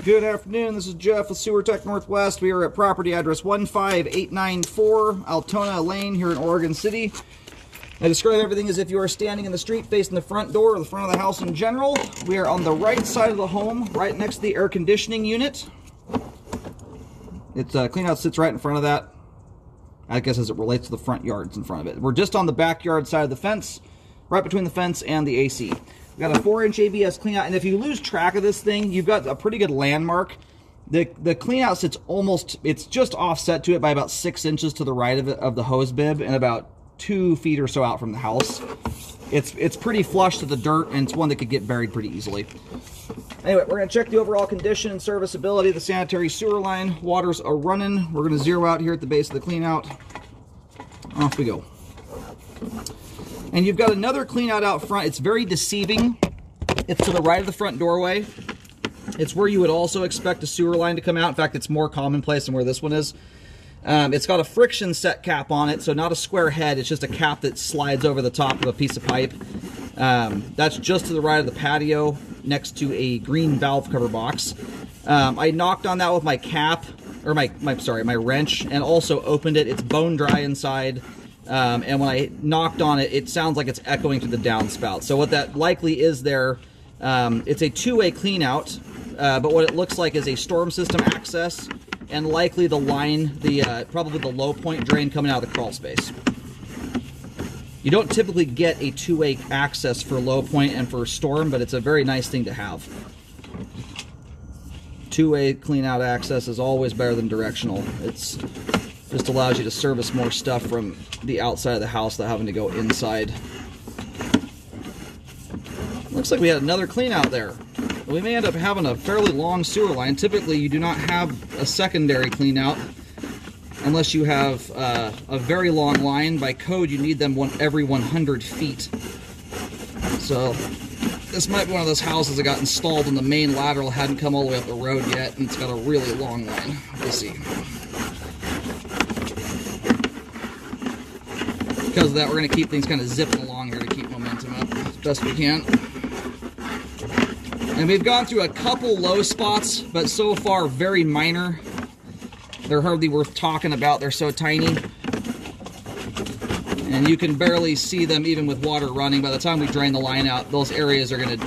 Good afternoon, this is Jeff with Sewer Tech Northwest. We are at property address 15894 Altona Lane here in Oregon City. I describe everything as if you are standing in the street facing the front door or the front of the house in general. We are on the right side of the home, right next to the air conditioning unit. It's cleanout sits right in front of that, I guess as it relates to the front yards in front of it. We're just on the backyard side of the fence, right between the fence and the AC. We've got a 4-inch ABS cleanout, and if you lose track of this thing, you've got a pretty good landmark. The cleanout sits it's just offset to it by about 6 inches to the right of the hose bib and about 2 feet or so out from the house. It's pretty flush to the dirt, and it's one that could get buried pretty easily. Anyway, we're going to check the overall condition and serviceability of the sanitary sewer line. Waters are running. We're going to zero out here at the base of the cleanout. Off we go. And you've got another cleanout out front. It's very deceiving. It's to the right of the front doorway. It's where you would also expect a sewer line to come out. In fact, it's more commonplace than where this one is. It's got a friction set cap on it, so not a square head. It's just a cap that slides over the top of a piece of pipe. That's just to the right of the patio, next to a green valve cover box. I knocked on that with my cap, or my wrench, and also opened it. It's bone dry inside. And when I knocked on it, it sounds like it's echoing to the downspout. So what that likely is there, it's a two-way cleanout, but what it looks like is a storm system access, and likely the line, probably the low point drain coming out of the crawl space. You don't typically get a two-way access for low point and for storm, but it's a very nice thing to have. Two-way cleanout access is always better than directional. It's just allows you to service more stuff from the outside of the house without having to go inside. Looks like we had another clean out there. We may end up having a fairly long sewer line. Typically, you do not have a secondary clean out unless you have a very long line. By code, you need them every 100 feet. So this might be one of those houses that got installed and the main lateral hadn't come all the way up the road yet, and it's got a really long line. We'll see. Because of that, we're going to keep things kind of zipping along here to keep momentum up as best we can. And we've gone through a couple low spots, but so far very minor. They're hardly worth talking about. They're so tiny. And you can barely see them even with water running. By the time we drain the line out, those areas are going to...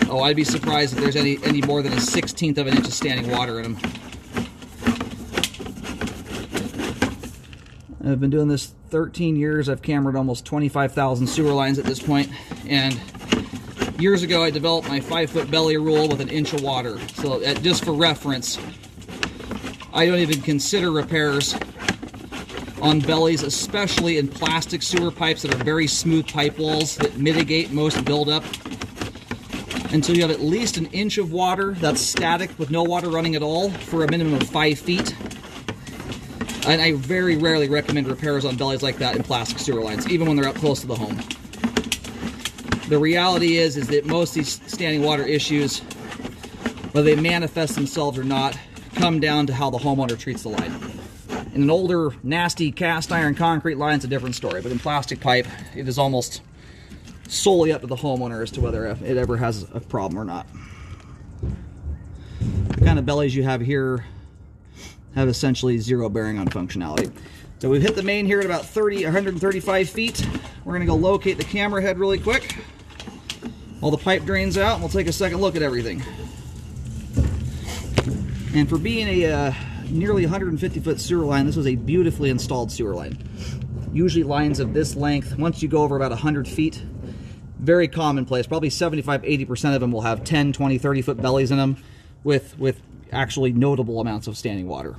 Oh, I'd be surprised if there's any more than a 1/16 of an inch of standing water in them. I've been doing this 13 years. I've cambered almost 25,000 sewer lines at this point. And years ago, I developed my 5-foot belly rule with an inch of water. So just for reference, I don't even consider repairs on bellies, especially in plastic sewer pipes that are very smooth pipe walls that mitigate most buildup, until you have at least an inch of water that's static with no water running at all for a minimum of 5 feet. And I very rarely recommend repairs on bellies like that in plastic sewer lines, even when they're up close to the home. The reality is that most of these standing water issues, whether they manifest themselves or not, come down to how the homeowner treats the line. In an older, nasty cast iron concrete line, it's a different story, but in plastic pipe, it is almost solely up to the homeowner as to whether it ever has a problem or not. The kind of bellies you have here have essentially zero bearing on functionality. So we've hit the main here at about 135 feet. We're gonna go locate the camera head really quick while the pipe drains out, and we'll take a second look at everything. And for being a nearly 150-foot sewer line, this was a beautifully installed sewer line. Usually lines of this length, once you go over about 100 feet, very commonplace. Probably 75-80% of them will have 10, 20, 30-foot bellies in them with actually notable amounts of standing water.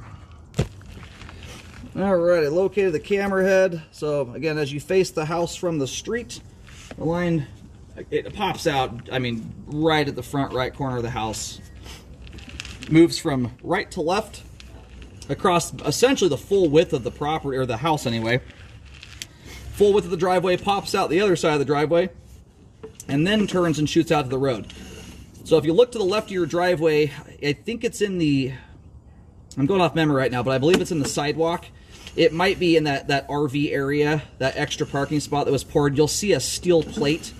Alright, I located the camera head. So again, as you face the house from the street, the line, it pops out, I mean, right at the front right corner of the house. Moves from right to left across essentially the full width of the property, or the house anyway. Full width of the driveway, pops out the other side of the driveway, and then turns and shoots out to the road. So if you look to the left of your driveway, I think it's in the, I'm going off memory right now, but I believe it's in the sidewalk. It might be in that RV area, that extra parking spot that was poured. You'll see a steel plate.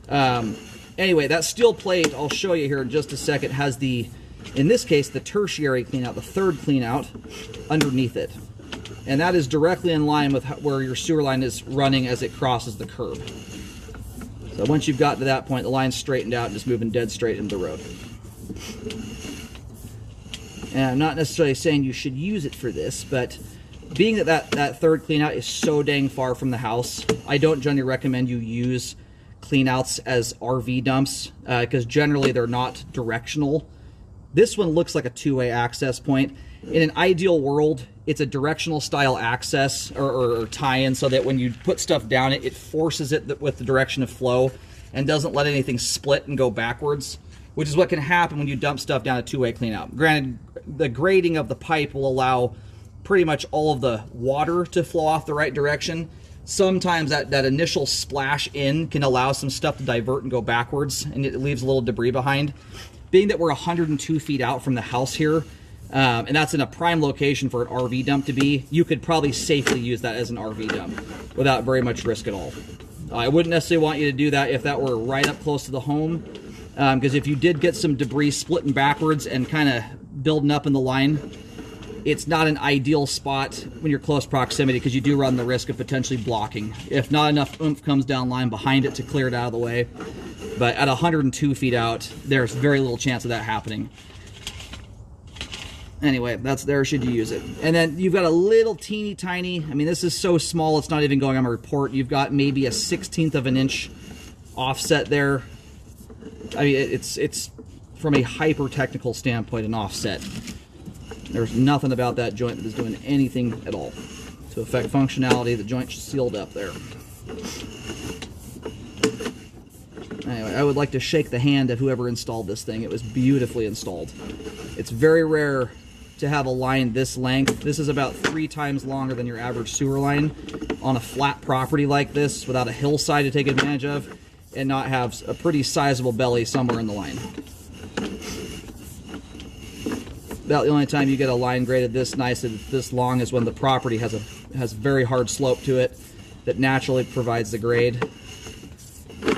Anyway, that steel plate, I'll show you here in just a second, has the In this case, the tertiary clean out, the third clean out underneath it. And that is directly in line with where your sewer line is running as it crosses the curb. So once you've gotten to that point, the line's straightened out and just moving dead straight into the road. And I'm not necessarily saying you should use it for this, but being that third clean out is so dang far from the house, I don't generally recommend you use clean outs as RV dumps, because generally they're not directional. This one looks like a two-way access point. In an ideal world, it's a directional style access or tie-in, so that when you put stuff down it forces it with the direction of flow and doesn't let anything split and go backwards, which is what can happen when you dump stuff down a two-way clean out. Granted, the grading of the pipe will allow pretty much all of the water to flow off the right direction. Sometimes that initial splash in can allow some stuff to divert and go backwards, and it leaves a little debris behind. Being that we're 102 feet out from the house here, and that's in a prime location for an RV dump to be, you could probably safely use that as an RV dump without very much risk at all. I wouldn't necessarily want you to do that if that were right up close to the home, because if you did get some debris splitting backwards and kind of building up in the line, it's not an ideal spot when you're close proximity, because you do run the risk of potentially blocking if not enough oomph comes down line behind it to clear it out of the way. But at 102 feet out, there's very little chance of that happening. Anyway, that's there should you use it. And then you've got a little teeny tiny, I mean, this is so small it's not even going on my report. You've got maybe a 1/16 of an inch offset there. I mean, it's from a hyper technical standpoint an offset. There's nothing about that joint that is doing anything at all to affect functionality. The joint's sealed up there. Anyway, I would like to shake the hand of whoever installed this thing. It was beautifully installed. It's very rare to have a line this length. This is about 3 times longer than your average sewer line on a flat property like this without a hillside to take advantage of and not have a pretty sizable belly somewhere in the line. About the only time you get a line graded this nice and this long is when the property has very hard slope to it that naturally provides the grade.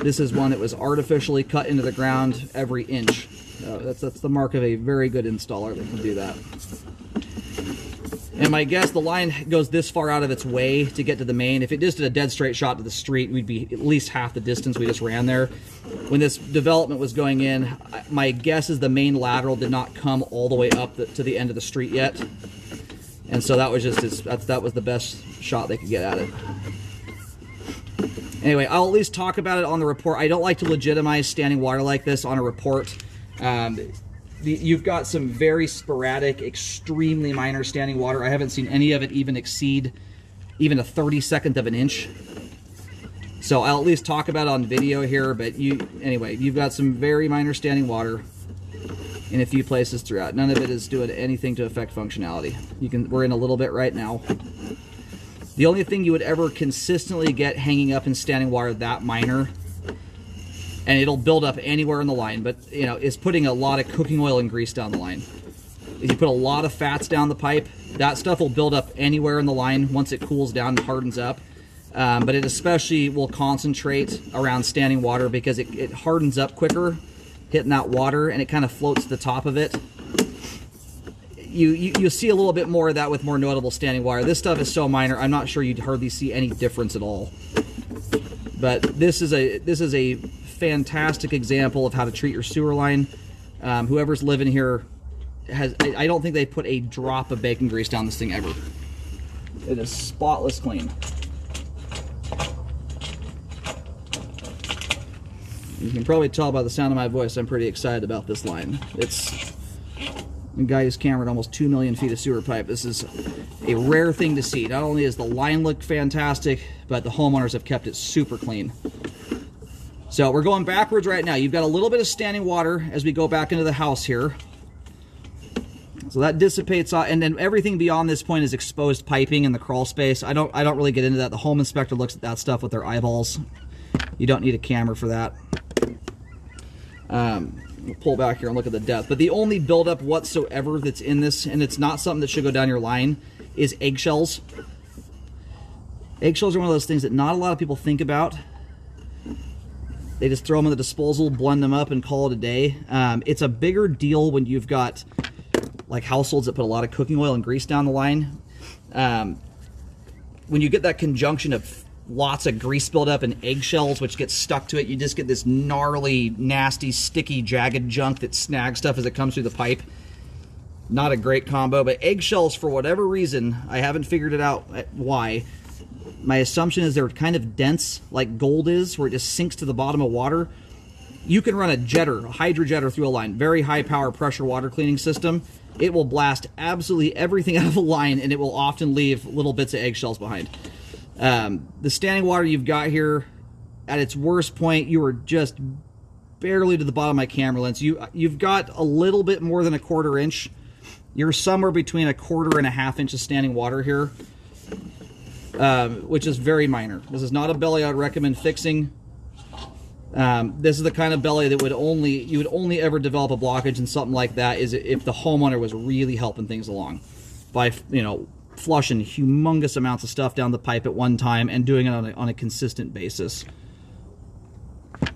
This is one that was artificially cut into the ground every inch. That's the mark of a very good installer that can do that. And my guess, the line goes this far out of its way to get to the main. If it just did a dead straight shot to the street, we'd be at least half the distance we just ran there. When this development was going in, my guess is the main lateral did not come all the way up to the end of the street yet. And so that was just that was the best shot they could get at it. Anyway, I'll at least talk about it on the report. I don't like to legitimize standing water like this on a report. You've got some very sporadic, extremely minor standing water. I haven't seen any of it even exceed even a 32nd of an inch. So I'll at least talk about it on video here, but anyway, you've got some very minor standing water in a few places throughout. None of it is doing anything to affect functionality. We're in a little bit right now. The only thing you would ever consistently get hanging up in standing water that minor, and it'll build up anywhere in the line, but is putting a lot of cooking oil and grease down the line. If you put a lot of fats down the pipe, that stuff will build up anywhere in the line once it cools down and hardens up. But it especially will concentrate around standing water because it hardens up quicker hitting that water, and it kind of floats to the top of it. You see a little bit more of that with more notable standing water. This stuff is so minor, I'm not sure you'd hardly see any difference at all. But this is a fantastic example of how to treat your sewer line. Whoever's living here I don't think they put a drop of bacon grease down this thing ever. It is spotless clean. You can probably tell by the sound of my voice I'm pretty excited about this line. It's a guy who's cambered almost 2 million feet of sewer pipe. This is a rare thing to see. Not only does the line look fantastic, but the homeowners have kept it super clean. So we're going backwards right now. You've got a little bit of standing water as we go back into the house here. So that dissipates, and then everything beyond this point is exposed piping in the crawl space. I don't really get into that. The home inspector looks at that stuff with their eyeballs. You don't need a camera for that. We'll pull back here and look at the depth. But the only buildup whatsoever that's in this, and it's not something that should go down your line, is eggshells. Eggshells are one of those things that not a lot of people think about. They just throw them in the disposal, blend them up, and call it a day. It's a bigger deal when you've got like households that put a lot of cooking oil and grease down the line. When you get that conjunction of lots of grease buildup and eggshells which get stuck to it, you just get this gnarly, nasty, sticky, jagged junk that snags stuff as it comes through the pipe. Not a great combo, but eggshells, for whatever reason, I haven't figured it out why. My assumption is they're kind of dense, like gold is, where it just sinks to the bottom of water. You can run a jetter, a hydrojetter through a line, very high power pressure water cleaning system. It will blast absolutely everything out of a line, and it will often leave little bits of eggshells behind. The standing water you've got here, at its worst point, you are just barely to the bottom of my camera lens. You've got a little bit more than a 1/4 inch. You're somewhere between a 1/4 and a 1/2 inch of standing water here, which is very minor. This is not a belly I'd recommend fixing. This is the kind of belly that you would only ever develop a blockage in something like that is if the homeowner was really helping things along by, you know, flushing humongous amounts of stuff down the pipe at one time and doing it on a consistent basis.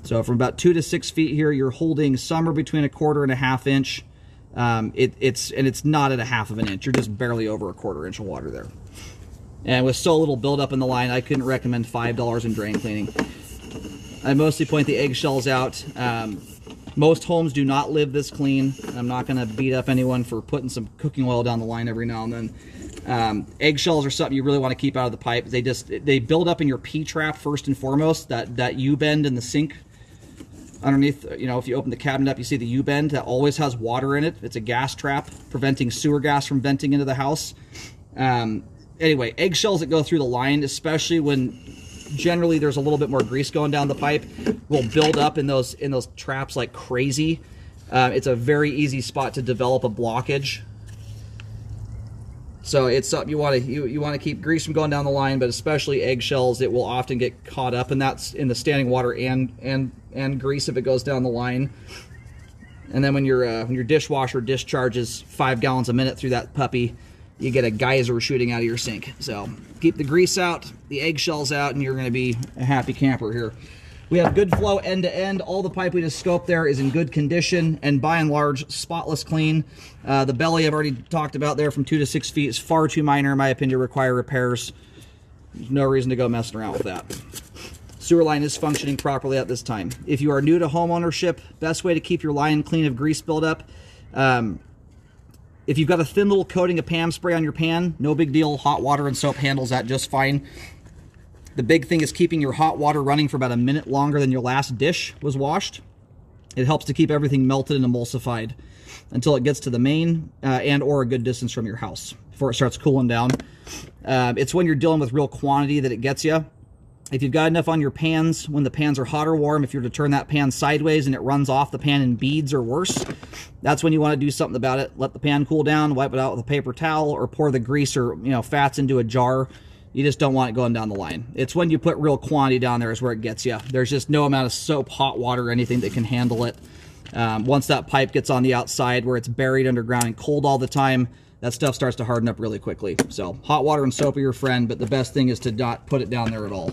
So from about 2 to 6 feet here, you're holding somewhere between a 1/4 and a 1/2 inch. It's not at a 1/2 of an inch. You're just barely over a 1/4 inch of water there. And with so little buildup in the line, I couldn't recommend $5 in drain cleaning. I mostly point the eggshells out. Most homes do not live this clean. I'm not going to beat up anyone for putting some cooking oil down the line every now and then. Eggshells are something you really want to keep out of the pipe. They build up in your P-trap first and foremost, that U-bend in the sink. Underneath, you know, if you open the cabinet up, you see the U-bend that always has water in it. It's a gas trap preventing sewer gas from venting into the house. Anyway, eggshells that go through the line, especially when generally there's a little bit more grease going down the pipe, will build up in those traps like crazy. It's a very easy spot to develop a blockage. So it's something you want to keep grease from going down the line, but especially eggshells, it will often get caught up in the standing water and grease if it goes down the line. And then when your dishwasher discharges 5 gallons a minute through that puppy, you get a geyser shooting out of your sink. So keep the grease out, the eggshells out, and you're going to be a happy camper here. We have good flow end to end. All the pipe we just scoped there is in good condition and by and large spotless clean. The belly I've already talked about there from 2 to 6 feet is far too minor in my opinion to require repairs. There's no reason to go messing around with that. Sewer line is functioning properly at this time. If you are new to home ownership, best way to keep your line clean of grease buildup. If you've got a thin little coating of Pam spray on your pan, no big deal. Hot water and soap handles that just fine. The big thing is keeping your hot water running for about a minute longer than your last dish was washed. It helps to keep everything melted and emulsified until it gets to the main and or a good distance from your house before it starts cooling down. It's when you're dealing with real quantity that it gets you. If you've got enough on your pans, when the pans are hot or warm, if you're to turn that pan sideways and it runs off the pan in beads or worse, that's when you want to do something about it. Let the pan cool down, wipe it out with a paper towel, or pour the grease or fats into a jar. You just don't want it going down the line. It's when you put real quantity down there is where it gets you. There's just no amount of soap, hot water, or anything that can handle it. Once that pipe gets on the outside where it's buried underground and cold all the time, that stuff starts to harden up really quickly. So hot water and soap are your friend, but the best thing is to not put it down there at all.